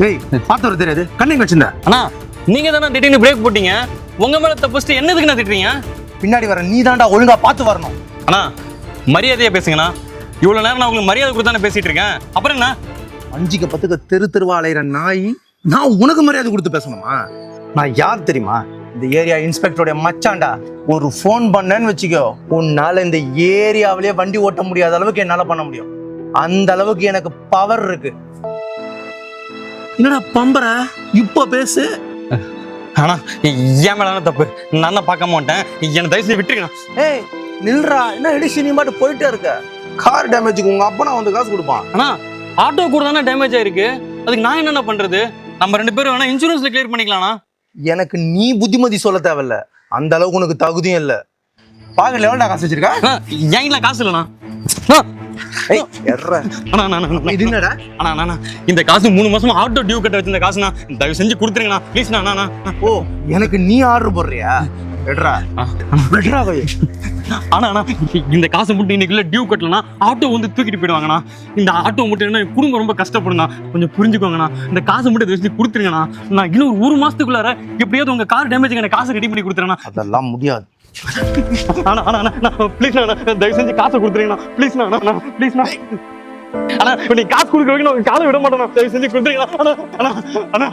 ஏய் பார்த்து வர தெரியாது கண்ணைங்க வச்சிருந்தேன். அண்ணா நீங்க தானே திடீர்னு பிரேக் போட்டீங்க. உங்க மேல தப்பிச்சுட்டு என்னதுக்கு நான் திட்டுறீங்க? பின்னாடி வர நீ தான்டா ஒழுங்கா பார்த்து வரணும். அண்ணா மரியாதையா பேசுங்கண்ணா. இவ்வளவு நேரம் நான் உங்களுக்கு மரியாதை கொடுத்தானே பேசிட்டு இருக்கேன். அப்புறம் என்ன? 5க்கு 10க்கு தெருவா அலையிற நாய் நான் உனக்கு மரியாதை கொடுத்து பேசணுமா? நான் யார் தெரியுமா? இந்த ஏரியா இன்ஸ்பெக்டருடைய மச்சான்டா. ஒரு ஃபோன் பண்ணேன்னு வச்சுக்கோ, உன்னால இந்த ஏரியாவிலேயே வண்டி ஓட்ட முடியாத அளவுக்கு என்னால பண்ண முடியும். அந்த அளவுக்கு எனக்கு பவர் இருக்கு. என்னடா பம்பர இப்ப பேசு. ஆனா ஏன் மேலான தப்பு நான் தான் பார்க்க மாட்டேன். என்ன தயவு செய்து விட்டுருக்கேன். ஏய் நில்றா, என்ன எடிஷன் நீ பாட்டு போயிட்டே இருக்க. கார் டேமேஜுக்கு உங்க அப்பா நான் வந்து காசு கொடுப்பான். ஆனா ஆட்டோ கூட தானே டேமேஜ் ஆயிருக்கு. அதுக்கு நான் என்னென்ன பண்றது? நம்ம 2 பேரும் வேணா இன்சூரன்ஸ்ல கிளியர் பண்ணிக்கலாம்னா? எனக்கு நீ புத்திமதி சொல்ல தேவையில்ல. அந்த அளவுக்கு உனக்கு தகுதியும் இல்ல. பாக்க லெவல்டா காசு வச்சிருக்கா? என்கிட்ட காசு இல்லைண்ணா. ஏய் எர்ற இது என்னடா? அண்ணா இந்த காசு 3 மாசமா ஆட்டோ டியூ கட்ட வச்சிருந்த காசுண்ணா. தயவு செஞ்சு கொடுத்துருங்கண்ணா ப்ளீஸ்ண்ணா. ஓ எனக்கு நீ ஆர்டர் போடுறியா? வெட்றா வெட்றா போய். ஆனா இந்த காசை மட்டும் இன்னைக்குள்ள டியூ கட்டலனா ஆட்டோ வந்து தூக்கிட்டு போயிடுவாங்கண்ணா. இந்த ஆட்டோ மட்டும் என்ன குடும்பம் ரொம்ப கஷ்டப்படுண்ணா. கொஞ்சம் புரிஞ்சுக்கோங்கண்ணா. இந்த காசை மட்டும் தயவு செஞ்சு கொடுத்துருங்கண்ணா. நான் இன்னும் 1 மாசத்துக்குள்ளார எப்படியாவது உங்க கார் டேமேஜ் எனக்கு காசை ரெடி பண்ணி கொடுத்துறேண்ணா. அதெல்லாம் முடியாது. ப்ளீஸ்ண்ணா தயவு செஞ்சு காசை கொடுத்துருங்கண்ணா. ப்ளீஸ்ண்ணா ப்ளீஸ்ண்ணா. ஆனா நீ காசு கொடுக்க வைக்கணும். உங்க காலை விட மாட்டேண்ணா. தயவு செஞ்சு கொடுத்துருங்கண்ணா. அண்ணா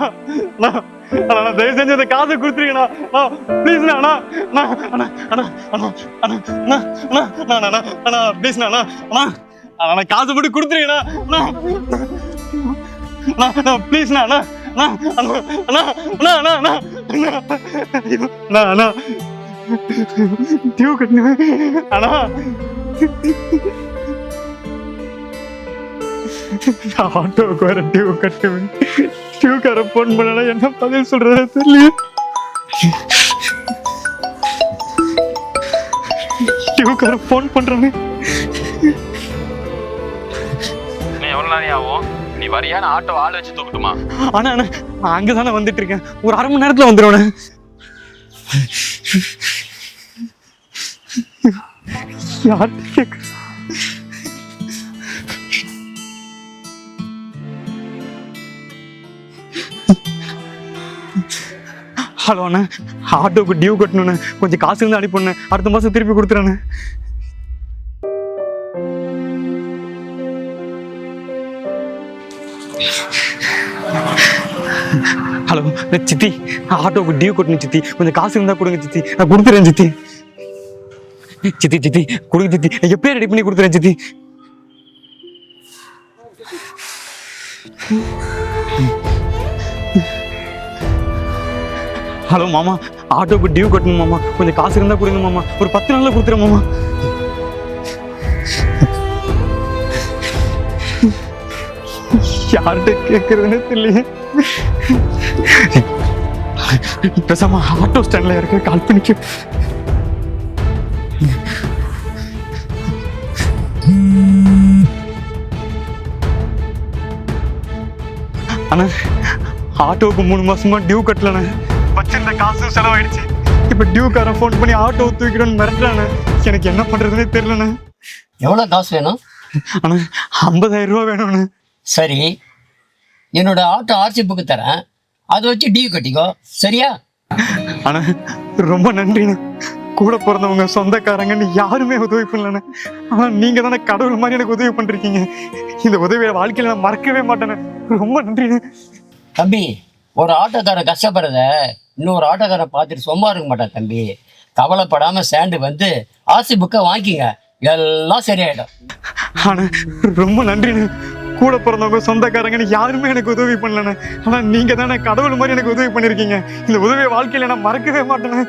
தயவு செஞ்சு இந்த காசை கொடுத்துருங்கண்ணா. ப்ளீஸ்ண்ணா. ப்ளீஸ்ண்ணா. காசு மட்டும் கொடுத்துருங்கண்ணா. ப்ளீஸ்ண்ணா. டியூ கட்டணும் அண்ணா. ஆட்டோவுக்கு வர டியூ கட்டுவேன். டியூக்கார போன் பண்ணா என்ன பதில் சொல்றது தெரியல. டியூக்கார போன் பண்றானே. எவ்வளவு நேரம் ஆகும்? நீ வரியா? நான் ஆட்டோ ஆள் வச்சு தூக்கட்டுமா? ஆனா அங்கதானே வந்துட்டு இருக்கேன். ஒரு 1/2 மணி நேரத்துல வந்துடுவேன். யார்கிட்ட கேட்க? ஹலோ அண்ணா, ஆட்டோக்கு டியூ கட்டணுண்ணே. கொஞ்சம் காசு இருந்து அனுப்பிண்ணே. அடுத்த மாசம் திருப்பி கொடுத்துறேண்ணே. ஹலோ சித்தி, ஆட்டோக்கு டியூ கட்டணும் சித்தி. கொஞ்சம் காசு இருந்தா கொடுங்க சித்தி. நான் கொடுத்துறேன் சித்தி. சித்தி கொடுங்க சித்தி. எப்பயே ரெடி பண்ணி கொடுத்துறேன் சித்தி. ஹலோ மாமா, ஆட்டோக்கு டியூ கட்டணும் மாமா. கொஞ்சம் காசு இருந்தா கொடுங்க மாமா. ஒரு 10 நாள்ல கொடுத்துறேன் மாமா. யார்கிட்ட கேட்கறதுன்னு தெரியல. பேசாம ஆட்டோ ஸ்டாண்ட்ல இருக்க கால் பண்ணிக்க. அண்ணா ஆட்டோவுக்கு 3 மாசமா டியூ கட்டலண்ணே. வச்சிருந்த காசு செலவாயிடுச்சு. இப்ப டியூக்காரன் ஃபோன் பண்ணி ஆட்டோ தூக்கிடுன்னு மிரட்டுறானே. எனக்கு என்ன பண்றதுன்னே தெரியலண்ணே. எவ்வளவு காசு வேணும்? அண்ணா 50,000 ரூபா வேணும்ண்ணே. சரி, என்னோட ஆட்டோ ஆர்சி புக்கு தரேன். அதை வச்சு டியூ கட்டிக்கோ, சரியா? அண்ணா ரொம்ப நன்றிண்ணே. கூட பிறந்தவங்க சொந்தக்காரங்கன்னு யாருமே உதவி பண்ணலண்ணே. ஆனா நீங்க தானே கடவுள் மாதிரி எனக்கு உதவி பண்றீங்க. இந்த உதவியை வாழ்க்கையில நான் மறக்கவே மாட்டேண்ணே. ரொம்ப நன்றிண்ணே. தம்பி, ஒரு ஆட்டோக்காரன் கஷ்டப்படுறத இன்னொரு ஆட்டோக்காரன் பார்த்துட்டு சும்மா இருக்க மாட்டான் தம்பி. கவலைப்படாம ஸ்டாண்டு வந்து ஆர்சி புக்கை வாங்கிங்க, எல்லாம் சரியாயிடும். ஆனா ரொம்ப நன்றிண்ணே. கூட பிறந்தவங்க சொந்தக்காரங்கன்னு யாருமே எனக்கு உதவி பண்ணலண்ணே. ஆனா நீங்க தானே கடவுள் மாதிரி எனக்கு உதவி பண்ணிருக்கீங்க. இந்த உதவியை வாழ்க்கையில நான் மறக்கவே மாட்டேண்ணே.